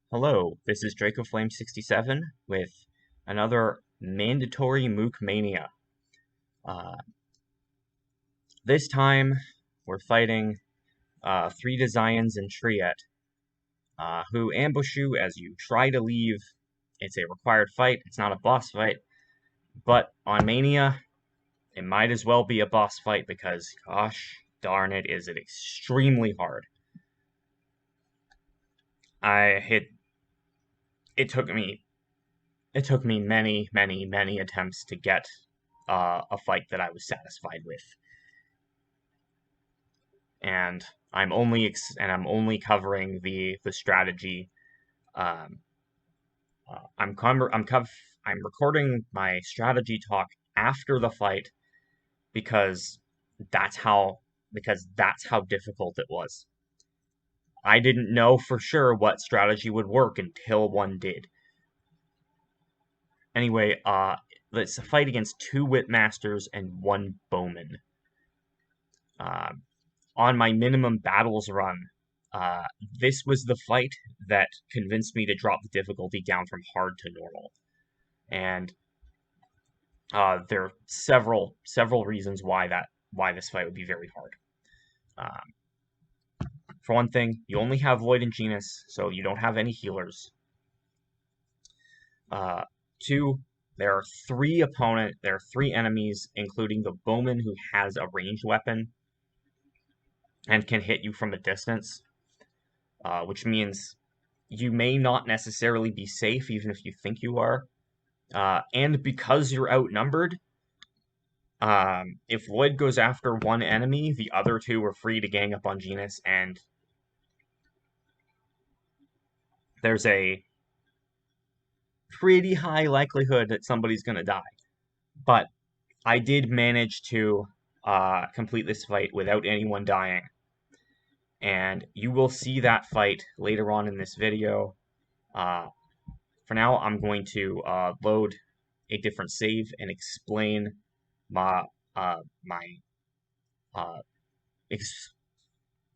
Hello, this is DracoFlame67 with another mandatory Mook Mania. Uh, this time, we're fighting 3 Desians and Triet, who ambush you as you try to leave. It's a required fight, it's not a boss fight, but on Mania, it might as well be a boss fight because, gosh darn it, is it extremely hard. I hit. It took me many attempts to get a fight that I was satisfied with, and I'm only covering the strategy. Um, I'm recording my strategy talk after the fight because that's how that's how difficult it was. I didn't know for sure what strategy would work until one did. Anyway, it's a fight against 2 Witmasters and 1 Bowman. Uh, on my minimum battles run, uh, this was the fight that convinced me to drop the difficulty down from hard to normal. And there are several reasons why this fight would be very hard. For one thing, you only have Void and Genus, so you don't have any healers. 2, there are 3 enemies, including the Bowman, who has a ranged weapon and can hit you from a distance, which means you may not necessarily be safe even if you think you are. And because you're outnumbered, if Void goes after 1 enemy, the other 2 are free to gang up on Genus, and there's a pretty high likelihood that somebody's going to die. But I did manage to complete this fight without anyone dying, and you will see that fight later on in this video. For now, I'm going to load a different save and explain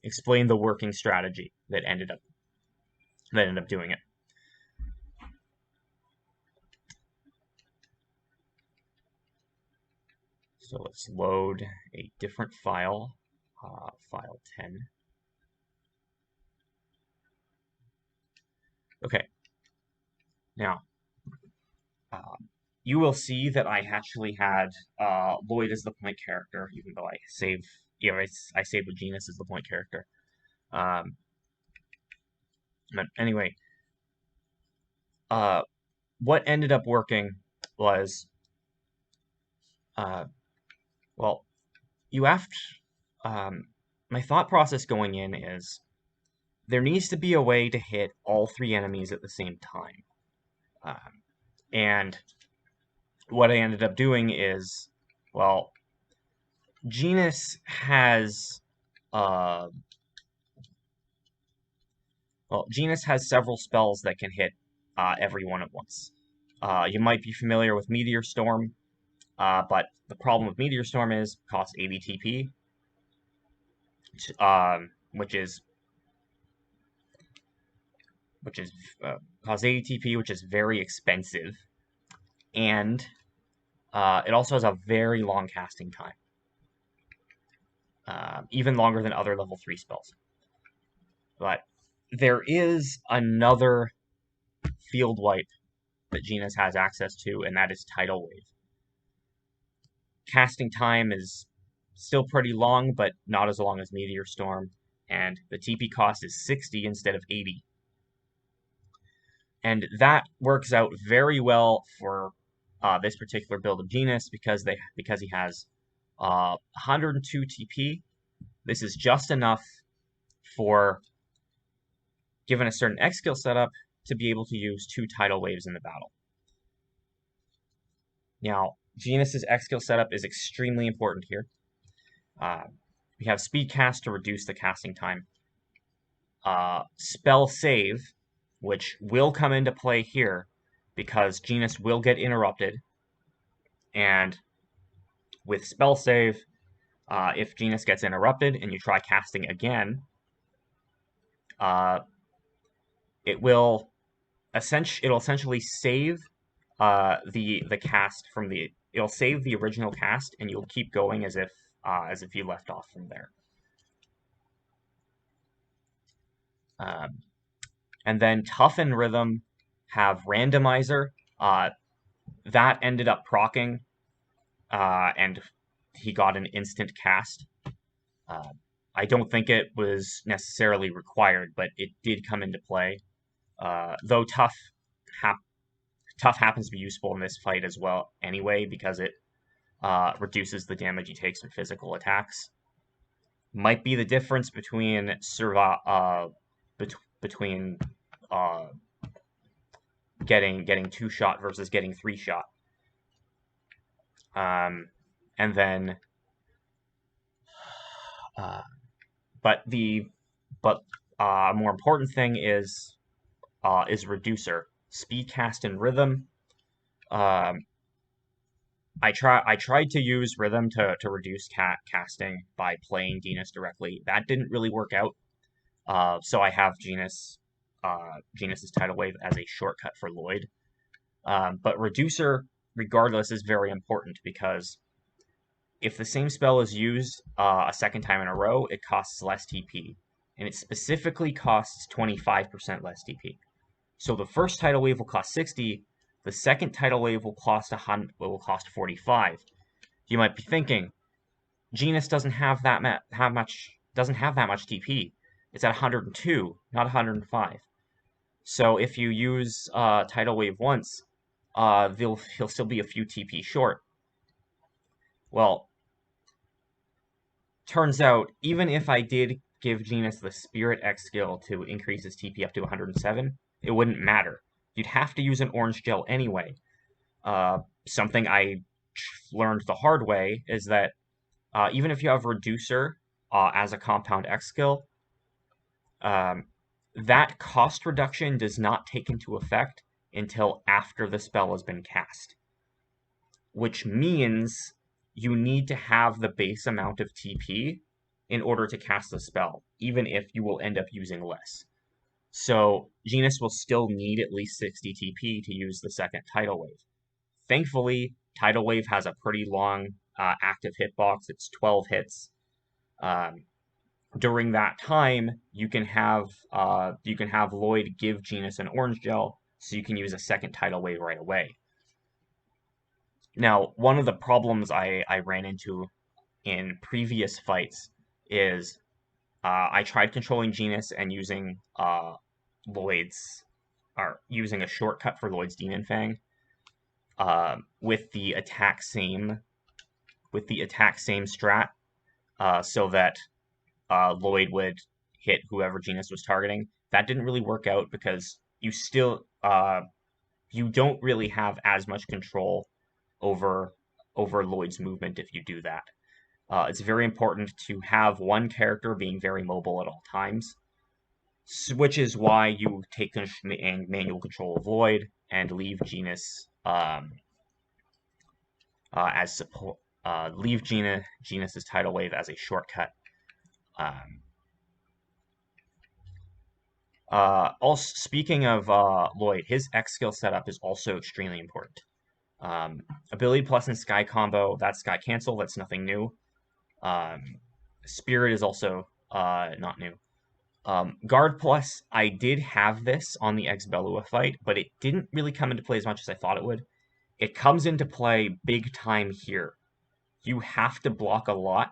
explain the working strategy that ended up doing it. So let's load a different file, file 10. Okay. Now, you will see that I actually had Lloyd as the point character, even though I saved with Genus as the point character. But anyway, what ended up working was, well, you have to, my thought process going in is there needs to be a way to hit all 3 enemies at the same time. And what I ended up doing is, well, Genus has several spells that can hit everyone at once. You might be familiar with Meteor Storm, but the problem with Meteor Storm is it costs 80 TP, which is costs 80 TP, which is very expensive, and it also has a very long casting time, even longer than other level 3 spells. But there is another field wipe that Genus has access to, and that is Tidal Wave. Casting time is still pretty long, but not as long as Meteor Storm, and the TP cost is 60 instead of 80. And that works out very well for this particular build of Genus because he has 102 TP. This is just enough for, given a certain X skill setup, to be able to use 2 tidal waves in the battle. Now, Genus's X skill setup is extremely important here. We have Speed Cast to reduce the casting time. Spell Save, which will come into play here because Genus will get interrupted. And with Spell Save, if Genus gets interrupted and you try casting again, it will it'll essentially save the cast from the it'll save the original cast, and you'll keep going as if you left off from there. And then Tough and Rhythm have Randomizer. That ended up proccing, and he got an instant cast. I don't think it was necessarily required, but it did come into play. Though Tough happens to be useful in this fight as well anyway, because it reduces the damage he takes from physical attacks. Might be the difference between getting 2-shot versus getting 3-shot. And then, but more important thing is Reducer, Speed, Cast, and Rhythm. I tried to use Rhythm to reduce casting by playing Genis directly. That didn't really work out. So I have Genis's Tidal Wave as a shortcut for Lloyd. But Reducer, regardless, is very important because if the same spell is used a second time in a row, it costs less TP. And it specifically costs 25% less TP. So the first Tidal Wave will cost 60, the second Tidal Wave will cost 45. You might be thinking, Genis doesn't have that much TP. It's at 102, not 105. So if you use Tidal Wave once, he'll still be a few TP short. Well, turns out, even if I did give Genis the Spirit X skill to increase his TP up to 107, it wouldn't matter. You'd have to use an orange gel anyway. Something I learned the hard way is that even if you have Reducer as a compound X skill, that cost reduction does not take into effect until after the spell has been cast. Which means you need to have the base amount of TP in order to cast the spell, even if you will end up using less. So Genis will still need at least 60 TP to use the second Tidal Wave. Thankfully, Tidal Wave has a pretty long active hitbox. It's 12 hits. During that time, you can have Lloyd give Genis an orange gel, so you can use a second Tidal Wave right away. Now, one of the problems I ran into in previous fights is I tried controlling Genis and using using a shortcut for Lloyd's Demon Fang with the attack same strat, so that Lloyd would hit whoever Genis was targeting. That didn't really work out because you don't really have as much control over Lloyd's movement if you do that. It's very important to have one character being very mobile at all times, which is why you take manual control of Lloyd and leave Genis as support. Leave Genis's Tidal Wave as a shortcut. Also, speaking of Lloyd, his X skill setup is also extremely important. Ability Plus and Sky combo, that's Sky Cancel, that's nothing new. Spirit is also not new. Guard Plus, I did have this on the Ex-Belua fight, but it didn't really come into play as much as I thought it would. It comes into play big time here. You have to block a lot,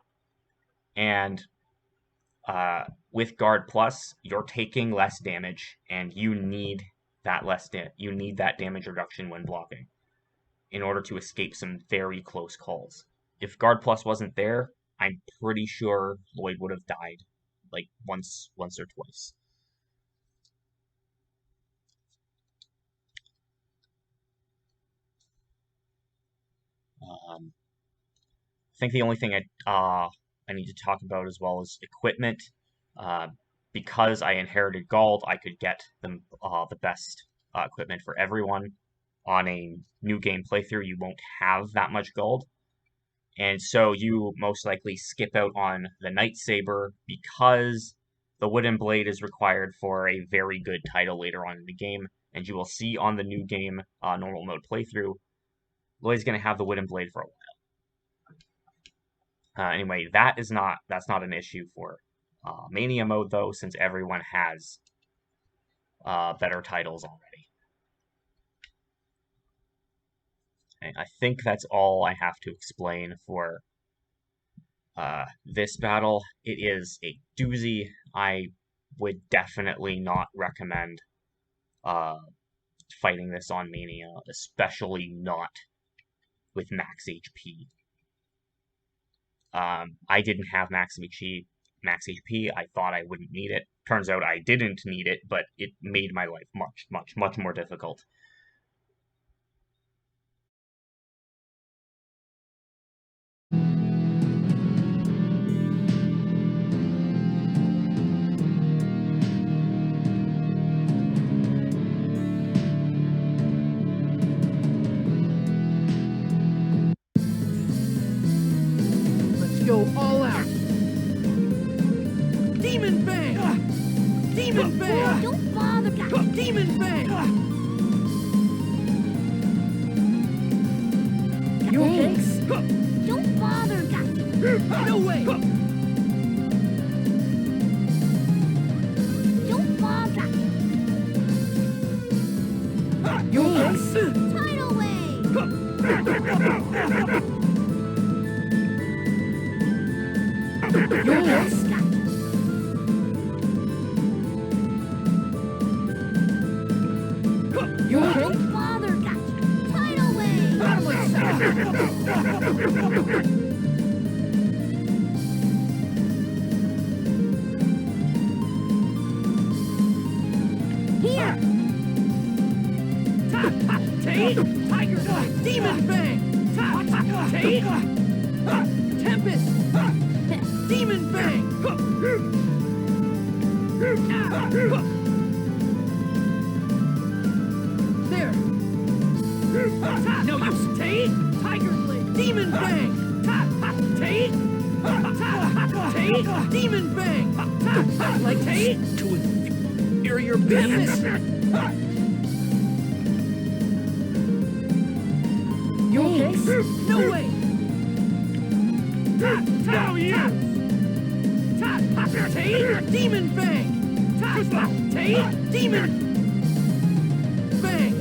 and with Guard Plus, you're taking less damage, and you need that damage reduction when blocking in order to escape some very close calls. If Guard Plus wasn't there, I'm pretty sure Lloyd would have died like once or twice. I think the only thing I need to talk about as well is equipment. Because I inherited gold, I could get the best equipment for everyone. On a new game playthrough, you won't have that much gold. And so you most likely skip out on the Night Saber because the Wooden Blade is required for a very good title later on in the game, and you will see on the new game normal mode playthrough, Lloyd's going to have the wooden blade for a while. Anyway, that's not an issue for Mania mode though, since everyone has better titles already. And I think that's all I have to explain for this battle. It is a doozy. I would definitely not recommend fighting this on Mania, especially not with max HP. I didn't have max HP. I thought I wouldn't need it. Turns out I didn't need it, but it made my life much more difficult. Go all out. Demon Bang! Demon Bang! Don't bother, guys. Demon Bang! You okay? Don't bother, guys. No way! Don't bother. You okay? Tidal wave. Yes. You okay? Don't bother, guys. Tidal wave. Out of my sight. Here. Take! Tiger! Demon Bang! Take! Tempest! Demon Bang! There! No use! Take! Tiger Blade! Demon Bang! Take! Take! Demon Bang! Like take! To inferior beings! You okay? No way! No use! Take! Demon Bang! Take! Demon Bang!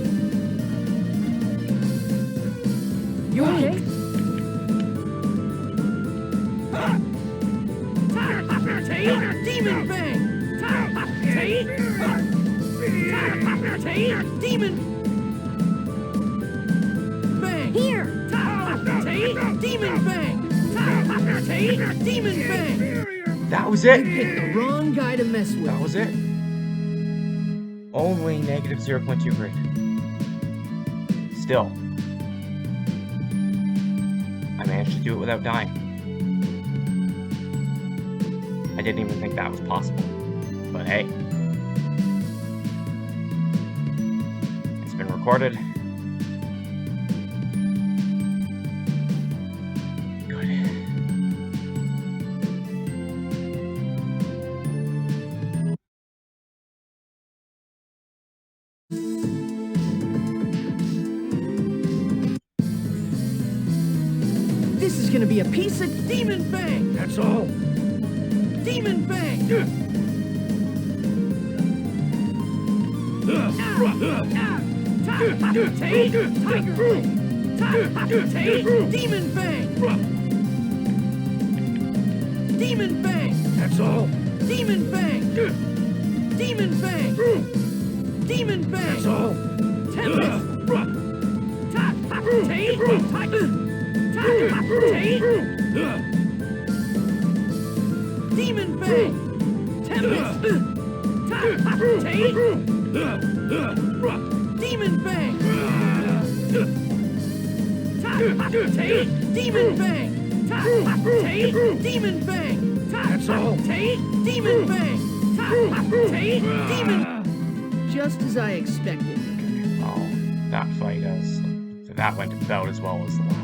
You okay? Take! Demon Bang! Take! Take! Demon Bang! Here. Take! Demon Bang! Take! Demon Bang! That was it! You picked the wrong guy to mess with. That was it. Only negative 0.2 grade. Still, I managed to do it without dying. I didn't even think that was possible. But hey. It's been recorded. This is gonna be a piece of Demon Bang! That's all! Demon Bang! Take! Tiger Blade! Take! Demon Bang! Demon Bang! That's all! Demon Bang! Demon Bang! Demon Bang! That's all! Tempest! Take! Tiger! Take! Demon Bang! Tempest! Take! Demon Bang! Take! Demon Bang! Take! Demon Bang! That's all! Take! Demon Bang! Take! Demon... Just as I expected. Oh, that fight that went about as well as the last.